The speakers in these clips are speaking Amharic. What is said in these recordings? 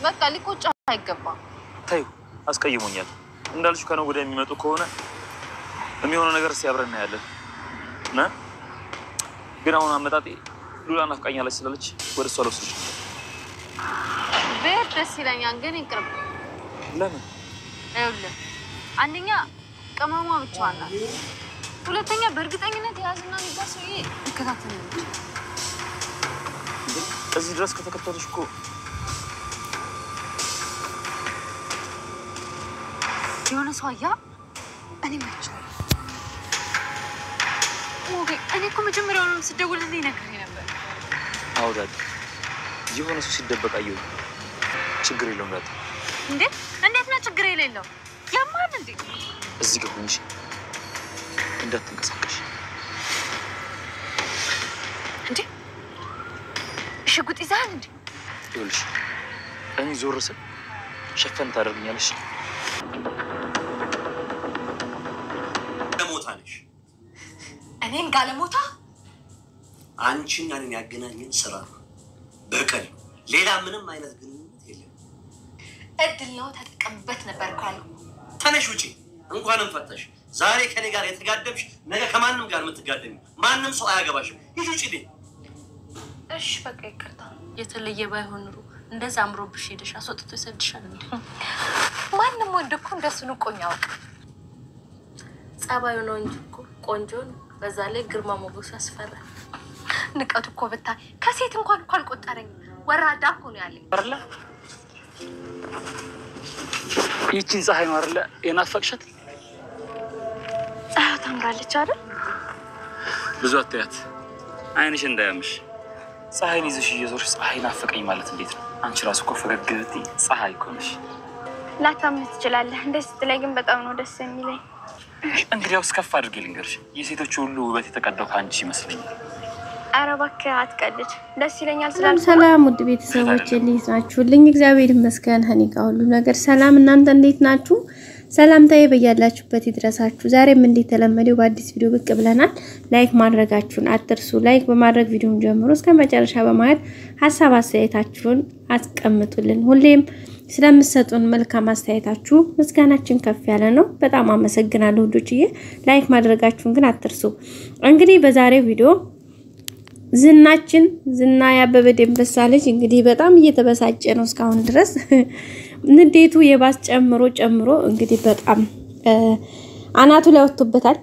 በቃ ሊቆጫ አይገባም ታዩ አስቀይሞኛል እንዳልሽ ከነው ወደ የሚመጡ ከሆነ የሚሆነው ነገር ሲያብረና ያለን ና ግን አሁን አመጣጤ ሉላ ናፍቃኛለች ስላለች ወደ እሷ ልወስድሽ ቤት ደስ ይለኛል ግን ይቅርብ ለምን አይውልም አንደኛ ቀማማ ብቻዋን ናት ሁለተኛ በእርግጠኝነት ያዝና የሚባሰው ይከታተልልኝ እዚህ ድረስ ከተከታተልሽ እኮ የሆነ ሰው አያ እኔ መች ኦኬ እኔ እኮ መጀመሪያውንም ስደውልልኝ ነግሬ ነበር አውዳት የሆነ ሰው ሲደበቅ አየሁ ችግር የለውም ዳት እንዴት ነው ችግር የሌለው ያማን እንዴ እዚህ ጋር ሆነሽ እንዳትንቀሳቀሽ እንዴ ሽጉጥ ይዛል እንዴ ይኸውልሽ እኔ ዞር ስል ሸፈን ታደርግኛለሽ ለሞታለሽ እኔን ጋለሞታ አንቺና እኔን ያገናኘን ስራ በቀል ሌላ ምንም አይነት ግንኙነት የለም እድል ነው ተጠቀምበት ነበር ካሉ ተነሽ ውጪ እንኳንም ፈተሽ ዛሬ ከኔ ጋር የተጋደምሽ ነገ ከማንም ጋር የምትጋደሚ ማንም ሰው አያገባሽም ሂጂ ውጪ ልኝ እሺ በቃ ይቅርታ የተለየ ባይሆን ኑሮ እንደዛ አምሮብሽ ሄደሽ አስወጥቶ ይሰድሻል እንዴ ማንም ወንድ እኮ እንደሱ ነው ቆኛው ጸባዩ ነው እንጂ እኮ ቆንጆ ነው በዛ ላይ ግርማ ሞገሱ ያስፈራል ንቀቱ እኮ ብታይ ከሴት እንኳን አልቆጠረኝ ወራዳ እኮ ነው ያለኝ አይደለ ይቺን ፀሐይ ነው አይደለ የናፈቅሻት ፀሐይ ታምራለች አይደል ብዙ አትያት አይንሽ እንዳያምሽ ፀሐይን ይዘሽ እየዞርሽ ፀሐይ ናፈቀኝ ማለት እንዴት ነው አንቺ ራስ እኮ ፈገግ ብትይ ፀሐይ እኮ ነሽ ላታምን ትችላለህ እንደዚህ ስትለኝ ግን በጣም ነው ደስ የሚለኝ እንግዲያውስ ከፍ አድርጌ ልንገርሽ የሴቶች ሁሉ ውበት የተቀዳው ከአንቺ ይመስለኛል ኧረ እባክህ አትቀልድ ደስ ይለኛል ሰላም ውድ ቤተሰቦች እንዴት ናችሁልኝ እግዚአብሔር ይመስገን እኔ ጋር ሁሉ ነገር ሰላም እናንተ እንዴት ናችሁ ሰላምታዬ በያላችሁበት ይድረሳችሁ ዛሬም እንደተለመደው በአዲስ ቪዲዮ ብቅ ብለናል ላይክ ማድረጋችሁን አትርሱ ላይክ በማድረግ ቪዲዮውን ጀምሮ እስከ መጨረሻ በማየት ሐሳብ አስተያየታችሁን አስቀምጡልን ሁሌም ስለምትሰጡን መልካም አስተያየታችሁ ምስጋናችን ከፍ ያለ ነው በጣም አመሰግናለሁ ውዶችዬ ላይክ ማድረጋችሁን ግን አትርሱ እንግዲህ በዛሬው ቪዲዮ ዝና ያበበ ደንበሳ ልጅ እንግዲህ በጣም እየተበሳጨ ነው እስካሁን ድረስ ንዴቱ የባስ ጨምሮ እንግዲህ በጣም አናቱ ላይ ወጥቶበታል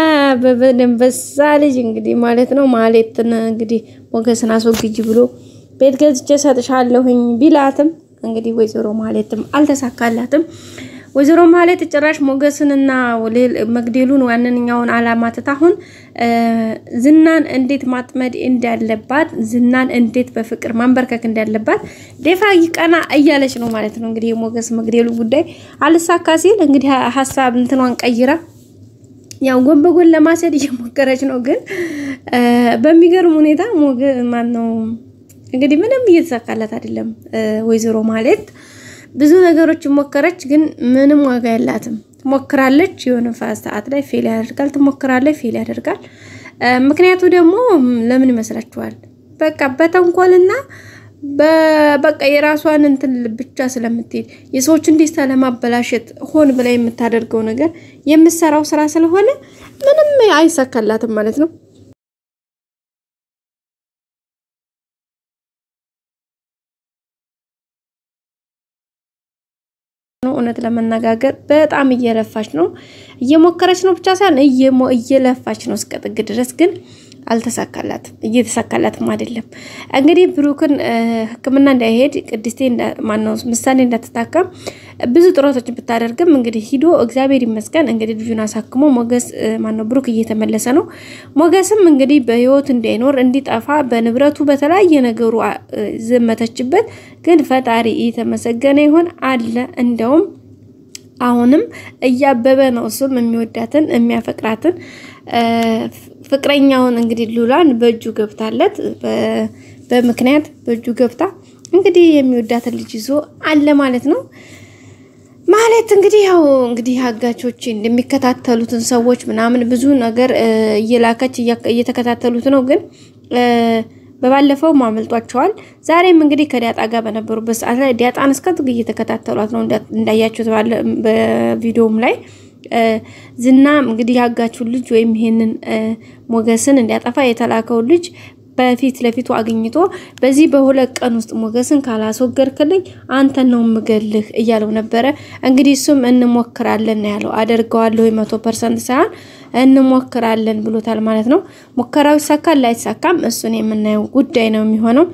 አበበ ደንበሳ ልጅ እንግዲህ ማለት ነው ማለትን እንግዲህ ሞገስን አስወግጂ ብሎ ቤት ገዝቼ ሰጥሻለሁኝ ቢላትም እንግዲህ ወይዘሮ ማለትም አልተሳካላትም ወይዘሮ ማለት ጭራሽ ሞገስንና መግደሉን ዋንኛውን አላማ ተታሁን ዝናን እንዴት ማጥመድ እንዳለባት ዝናን እንዴት በፍቅር ማንበርከክ እንዳለባት ደፋ ይቀና እያለች ነው ማለት ነው እንግዲህ ሞገስ መግደሉ ጉዳይ አልሳካ ሲል እንግዲህ ሐሳብ እንትኗን ቀይራ ያው ጎን በጎን ለማሰድ እየሞከረች ነው ግን በሚገርም ሁኔታ ሞገስ ማን ነው እንግዲህ ምንም እየተሳካላት አይደለም ወይዘሮ ማለት ብዙ ነገሮች ሞከረች ግን ምንም ዋጋ የላትም ሞክራለች የሆነ ሰዓት ላይ ፌል ያደርጋል ትሞክራለች ፌል ያደርጋል ምክንያቱ ደግሞ ለምን ይመስላችኋል በቃ በተንኮልና በቃ የራሷን እንትን ብቻ ስለምትሄድ የሰዎችን ደስታ ለማበላሸት ሆን ብላ የምታደርገው ነገር የምትሰራው ስራ ስለሆነ ምንም አይሳካላትም ማለት ነው እውነት ለመነጋገር በጣም እየለፋች ነው እየሞከረች ነው ብቻ ሳይሆን እየለፋች ነው እስከ ጥግ ድረስ ግን አልተሳካላትም እየተሳካላትም አይደለም እንግዲህ ብሩክን ህክምና እንዳይሄድ ቅድስቴ ማነው ምሳሌ እንዳትታከም ብዙ ጥረቶችን ብታደርግም እንግዲህ ሂዶ እግዚአብሔር ይመስገን እንግዲህ ልጁን አሳክሞ ሞገስ ማነው ብሩክ እየተመለሰ ነው ሞገስም እንግዲህ በህይወት እንዳይኖር እንዲጠፋ በንብረቱ በተለያየ ነገሩ ዘመተችበት ግን ፈጣሪ የተመሰገነ ይሁን አለ እንደውም አሁንም እያበበ ነው እሱም የሚወዳትን የሚያፈቅራትን ፍቅረኛውን እንግዲህ ሉላን በእጁ ገብታለት በምክንያት በእጁ ገብታ እንግዲህ የሚወዳትን ልጅ ይዞ አለ ማለት ነው ማለት እንግዲህ ያው እንግዲህ አጋቾች እንደሚከታተሉትን ሰዎች ምናምን ብዙ ነገር እየላከች እየተከታተሉት ነው ግን በባለፈው ማመልጧቸዋል ዛሬም እንግዲህ ከዳጣ ጋር በነበሩበት ሰዓት ላይ ዳጣን እስከ ጥግ እየተከታተሏት ነው እንዳያችሁት በቪዲዮም ላይ ዝና እንግዲህ ያጋቹ ልጅ ወይም ይሄንን ሞገስን እንዲያጠፋ የተላከው ልጅ በፊት ለፊቱ አግኝቶ በዚህ በሁለት ቀን ውስጥ ሞገስን ካላስወገድክልኝ አንተ ነው ምገልህ እያለው ነበር እንግዲህ እሱም እንሞክራለን ያለው አደርገዋለሁ 100% ሳይሆን እንሞክራለን ብሎታል ማለት ነው ሙከራው ይሳካል ላይሳካም እሱን የምናየው ጉዳይ ነው የሚሆነው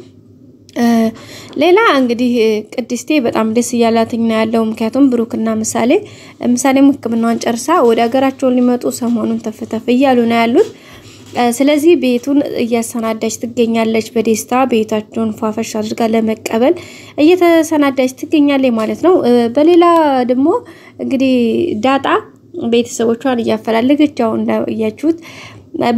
ሌላ እንግዲህ ቅድስቴ በጣም ደስ ያላትኝ ያለው ምክንያቱም ብሩክና ምሳሌ ህክምናዋን ጨርሳ ወደ ሀገራቸው ሊመጡ ሰሞኑን ተፈተፈ ይያሉ ነው ያሉት ስለዚህ ቤቱን እያሰናዳች ትገኛለች በደስታ ቤታቸውን ፏፈሽ አድርጋ ለመቀበል እየተሰናዳች ትገኛለች ማለት ነው በሌላ ደግሞ እንግዲህ ዳጣ ቤተሰቦቿን እያፈላለገች አሁን ያያችሁት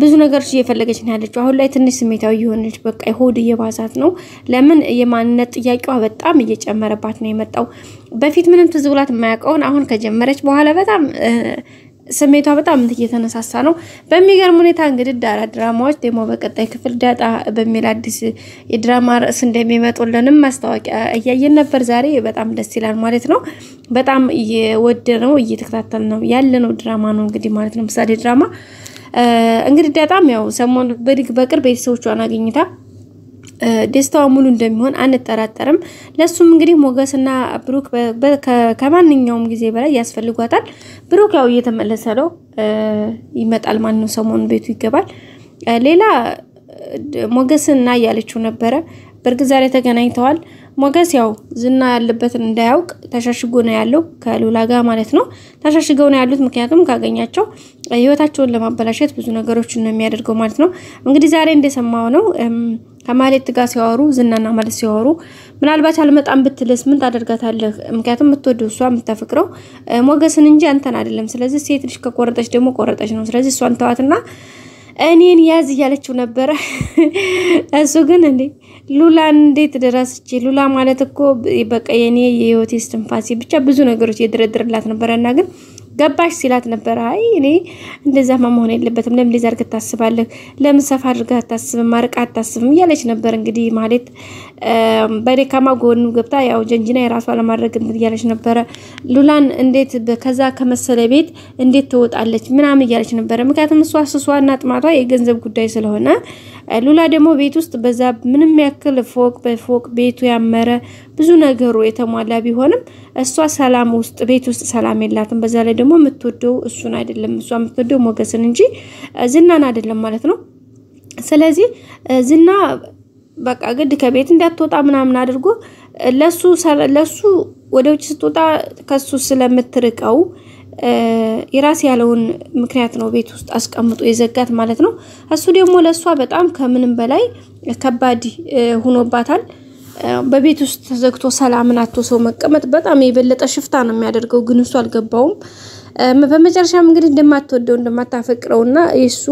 ብዙ ነገሮች እየፈለገች ነው ያለችው አሁን ላይ ትንሽ ስሜታዊ የሆነች በቃ ሆድ እየባሳት ነው ለምን የማንነት ጥያቄዋ በጣም እየጨመረባት ነው የመጣው በፊት ምንም ትዝብላት የማያውቀውን አሁን ከጀመረች በኋላ በጣም ስሜቷ በጣም እየተነሳሳ ነው በሚገርም ሁኔታ እንግዲህ ድራማዎች ደግሞ በቀጣይ ክፍል ዳጣ በሚል አዲስ የድራማ ርዕስ እንደሚመጡልንም ማስታወቂያ እያየን ነበር ዛሬ በጣም ደስ ይላል ማለት ነው በጣም እየወደነው እየተከታተልነው ያለነው ድራማ ነው እንግዲህ ማለት ነው ምሳሌ ድራማ እንግዲህ ዳጣም ያው ሰሞኑን በቅርብ ቤተሰቦቿን አግኝታ ደስታው ሙሉ እንደሚሆን አንጠራጠርም ለሱም እንግዲህ ሞገስና ብሩክ ከማንኛውም ጊዜ በላይ ያስፈልጓታል ብሩክ ያው እየተመለሰ ነው ይመጣል ማን ነው ሰሞኑን ቤቱ ይገባል ሌላ ሞገስና ያለችው ነበር በርግዛሬ ተገናኝተዋል ሞገስ ያው ዝና ያለበትን እንዳያውቅ ተሻሽጎ ነው ያለው ከሉላ ጋር ማለት ነው ተሻሽገው ነው ያሉት ምክንያቱም ካገኛቸው ህይወታቸውን ለማበላሸት ብዙ ነገሮችን ነው የሚያደርገው ማለት ነው እንግዲህ ዛሬ እንደሰማው ነው ከማለት ጋር ሲያወሩ ዝናና ማለት ሲያወሩ ምናልባት አልመጣም ብትልስ ምን ታደርጋታለህ ምክንያቱም የምትወደው እሷ የምታፈቅረው ሞገስን እንጂ አንተን አይደለም ስለዚህ ሴት ልጅ ከቆረጠች ደግሞ ቆረጠች ነው ስለዚህ እሷን ተዋትና እኔን ያዝ ያለችው ነበር እሱ ግን እንዴ ሉላ እንዴት ደረሰች ሉላ ማለት እኮ በቃ የኔ የህይወት እስትንፋሴ ብቻ ብዙ ነገሮች የድረድርላት ነበርና ግን ገባሽ ሲላት ነበር አይ እኔ እንደዛ መሆን የለበትም ለምን ለዛ አድርገህ ታስባለህ ለምን ሰፋ አድርገህ ታስብም ማርቃ ታስብም ያለች ነበር እንግዲህ ማለት በደካማ ጎኑ ገብታ ያው ጀንጅና የራሷ ለማድረግ ያለች ነበር ሉላን እንዴት ከዛ ከመሰለ ቤት እንዴት ትወጣለች ምናምን ያለች ነበር ምክንያቱም እሷ ስሷና ጥማቷ የገንዘብ ጉዳይ ስለሆነ ሉላ ደግሞ ቤት ውስጥ በዛ ምንም ያክል ፎቅ በፎቅ ቤቱ ያመረ ብዙ ነገሩ የተሟላ ቢሆንም እሷ ሰላም ውስጥ ቤት ውስጥ ሰላም የላትም በዛ ላይ ደግሞ የምትወደው እሱን አይደለም እሷ የምትወደው ሞገስን እንጂ ዝናን አይደለም ማለት ነው ስለዚህ ዝና በቃ ግድ ከቤት እንዳትወጣ ምናምን አድርጎ ለሱ ወደ ውጭ ስትወጣ ከሱ ስለምትርቀው ይራስ ያለውን ምክንያት ነው ቤት ውስጥ አስቀምጦ የዘጋት ማለት ነው እሱ ደግሞ ለሷ በጣም ከምንም በላይ ከባድ ሆኖባታል በቤት ውስጥ ተዘግቶ ሰላምን አጥቶ ሰው መቀመጥ በጣም የበለጠ ሽፍታ ነው የሚያደርገው ግን እሱ አልገባውም በመጨረሻም እንግዲህ እንደማትወደው እንደማታፈቅረውና እሱ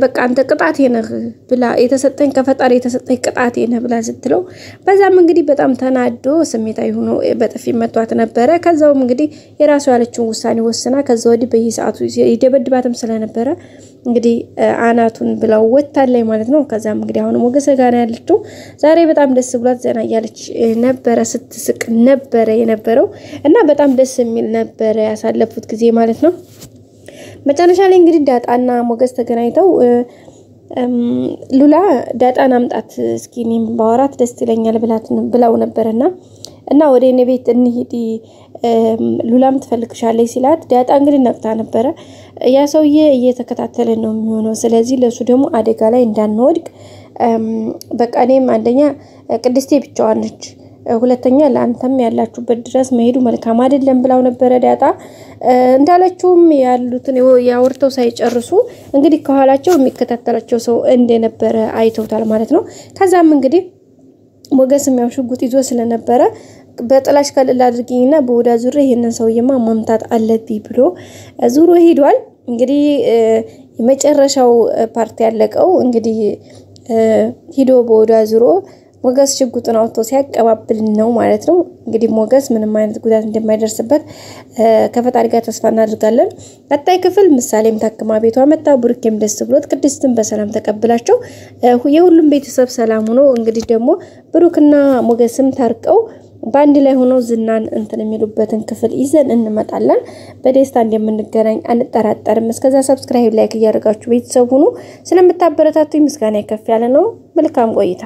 በቃ አንተ ቅጣቴ ነህ ብላ የተሰጠኝ ከፈጣሪ የተሰጠኝ ቅጣቴ ነህ ብላ ስትለው በዛም እንግዲህ በጣም ተናዶ ስሜታዊ ሆኖ በጥፊ መቷት ነበር ከዛውም እንግዲህ የራሱ ያለችው ውሳኔ ወስና ከዛው ወዲህ በየሰዓቱ ይደበድባትም ስለነበረ እንግዲህ አናቱን ብላው ወጣለኝ ማለት ነው ከዛም እንግዲህ አሁን ሞገስ ጋር ያለችው ዛሬ በጣም ደስ ብሏት ዘና ያለች ነበር ስትስቅ ነበር የነበረው እና በጣም ደስ የሚል ነበር ያሳለፉት ጊዜ ማለት ነው መጨረሻ ላይ እንግዲህ ዳጣና ሞገስ ተገናኝተው ሉላ ዳጣን አምጣት እስኪ እኔም ባወራት ደስ ይለኛል ብላው ነበርና እና ወደ እኔ ቤት እንሂድ ሉላም ትፈልግሻለች ሲላት ዳጣ እንግዲህ ነቅታ ነበር ያ ሰውዬ እየተከታተለ ነው የሚሆነው ስለዚህ ለሱ ደግሞ አደጋ ላይ እንዳንወድቅ በቃ እኔም አንደኛ ቅድስቴ ብቻዋን ነች ሁለተኛ ለአንተም ያላችሁበት ድረስ መሄዱ መልካም አይደለም ብላው ነበር ዳጣ እንዳለችውም ያሉትን ያወርተው ሳይጨርሱ እንግዲህ ከኋላቸው የሚከታተላቸው ሰው እንደነበረ አይተውታል ማለት ነው ከዛም እንግዲህ ሞገስም ያው ሽጉጥ ይዞ ስለነበረ በጥላሽ ከለላ አድርጊኝና በወዳ ዙሬ ይሄንን ሰውዬማ ማምታት አለብኝ ብሎ ዙሮ ሄዷል እንግዲህ የመጨረሻው ፓርቲ ያለቀው እንግዲህ ሂዶ በወዳ ዙሮ ሞገስ ሽጉጡን አውጥቶ ሲያቀባብል ነው ማለት ነው። እንግዲህ ሞገስ ምንም አይነት ጉዳት እንደማይደርስበት ከፈጣሪ ጋር ተስፋ እናደርጋለን። ቀጣይ ክፍል ምሳሌም ታክማ ቤቷ መጣ ብሩኬም ደስ ብሎት ቅድስትን በሰላም ተቀብላቸው የሁሉም ቤተሰብ ሰላም ሆኖ እንግዲህ ደግሞ ብሩክና ሞገስም ታርቀው ባንዲ ላይ ሆኖ ዝናን እንትን የሚሉበትን ክፍል ይዘን እንመጣለን። በደስታ እንደምንገናኝ አንጠራጠርም። እስከዛ ሰብስክራይብ ላይክ እያደረጋችሁ ቤተሰብ ሁኑ። ስለምታበረታቱኝ ምስጋና ይከፍ ያለ ነው። መልካም ቆይታ